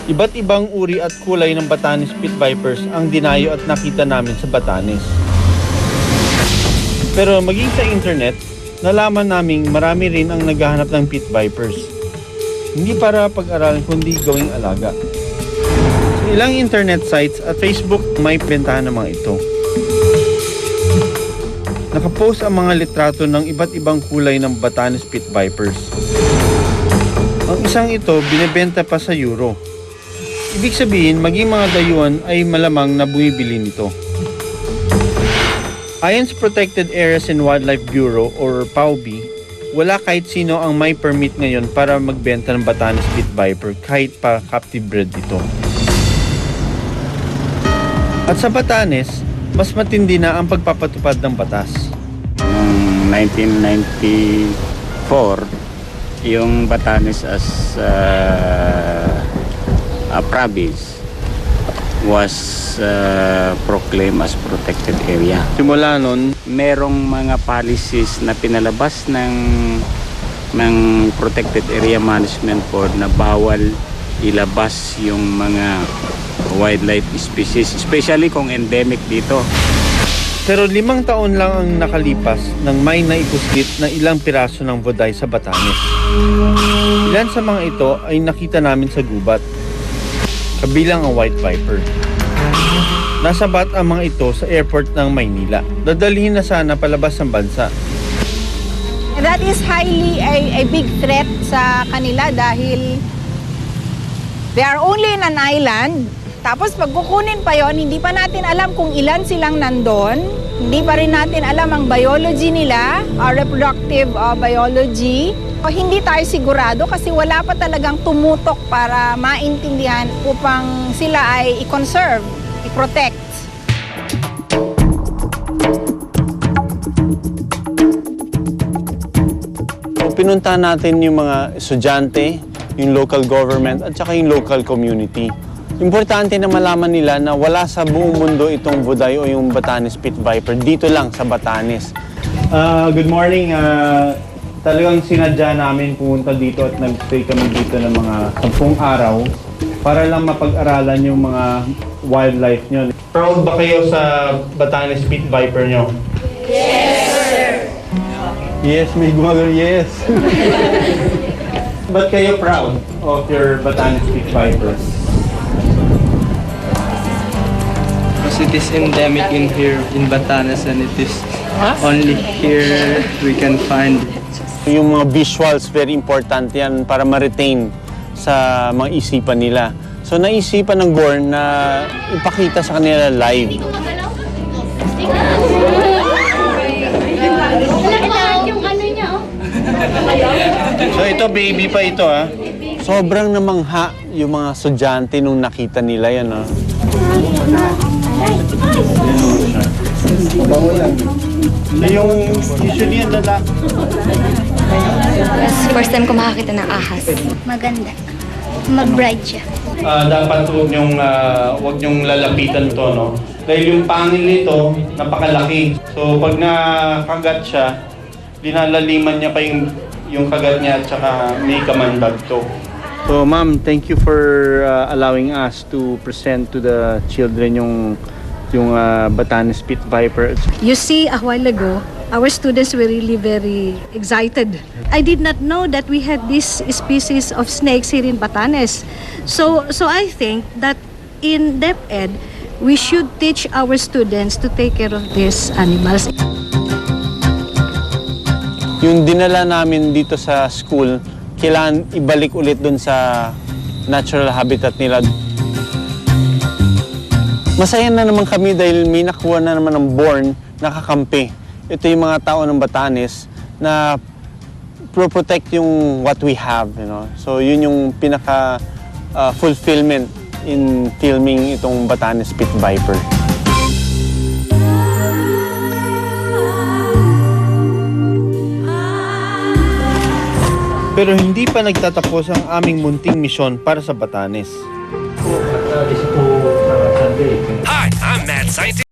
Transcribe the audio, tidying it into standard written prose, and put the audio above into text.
Iba't ibang uri at kulay ng Batanes Pit Vipers ang dinayo at nakita namin sa Batanes. Pero maging sa internet, nalaman naming marami rin ang naghahanap ng Pit Vipers. Hindi para pag-aralan kundi gawing alaga. Sa ilang internet sites at Facebook may bentahan ng mga ito. Nakapost ang mga litrato ng iba't ibang kulay ng Batanes Pit Vipers. Ang isang ito binebenta pa sa euro. Ibig sabihin, maging mga dayuhan ay malamang na bumibili nito. Ayon sa Protected Areas and Wildlife Bureau or PAWB, wala kahit sino ang may permit ngayon para magbenta ng Batanes Pit Viper kahit pa captive bred ito. At sa Batanes, mas matindi na ang pagpapatupad ng batas. Noong 1994, yung Batanes as a province was proclaimed as protected area. Simula nun, Merong mga policies na pinalabas ng Protected Area Management Board na bawal ilabas yung mga wildlife species, especially kung endemic dito. pero 5 taon lang ang nakalipas nang may naipuslit na ilang piraso ng Voday sa Batanes. Ilan sa mga ito ay nakita namin sa gubat, kabilang ang White Viper. Nasabat ang mga ito sa airport ng Maynila. Dadalhin na sana palabas ng bansa. That is highly a big threat sa kanila dahil they are only in an island. Tapos pag kukunin pa yon, hindi pa natin alam kung ilan silang nandun. Hindi pa rin natin alam ang biology nila, reproductive biology. O hindi tayo sigurado kasi wala pa talagang tumutok para maintindihan upang sila ay i-conserve, i-protect. So, pinuntahan natin yung mga estudyante, yung local government at saka yung local community. Importante na malaman nila na wala sa buong mundo itong Voday o yung Batanes Pit Viper. Dito lang sa Batanes. Good morning. Talagang sinadya namin pumunta dito at nag-stay kami dito ng mga 10 araw para lang mapag-aralan yung mga wildlife nyo. Proud ba kayo sa Batanes Pit Viper nyo? Yes, sir! Yes, may gumagano, yes! Ba't kayo proud of your Batanes Pit Vipers? Because it is endemic in here in Batanes and it is only here we can find it. Yung mga visuals, very important yan para ma-retain sa mga isipan nila. So naisipan ng Born na ipakita sa kanila live. So ito, baby pa ito ha. Sobrang namangha yung mga estudyante nung nakita nila yan ha. Yung usually yung lalaki. First time ko makakita ng ahas. Maganda. Mag-bright siya. Dapat huwag niyong lalapitan to, no? Dahil yung pangil nito, napakalaki. So, pag nakagat siya, linalaliman niya pa yung kagat niya at saka may kamandag to. So, ma'am, thank you for allowing us to present to the children yung Batanes Pit Viper. You see, a while ago, our students were really very excited. I did not know that we had this species of snakes here in Batanes. So I think that in DepEd, we should teach our students to take care of these animals. Yung dinala namin dito sa school, kailangan ibalik ulit dun sa natural habitat nila. Masaya na naman kami dahil may nakuha na naman ng Born na kakampi. Ito yung mga tao ng Batanes na pro-protect yung what we have, you know. So yun yung pinaka fulfillment in filming itong Batanes Pit Viper. Pero hindi pa nagtatapos ang aming munting misyon para sa Batanes. Hi, I'm Mad Scientist.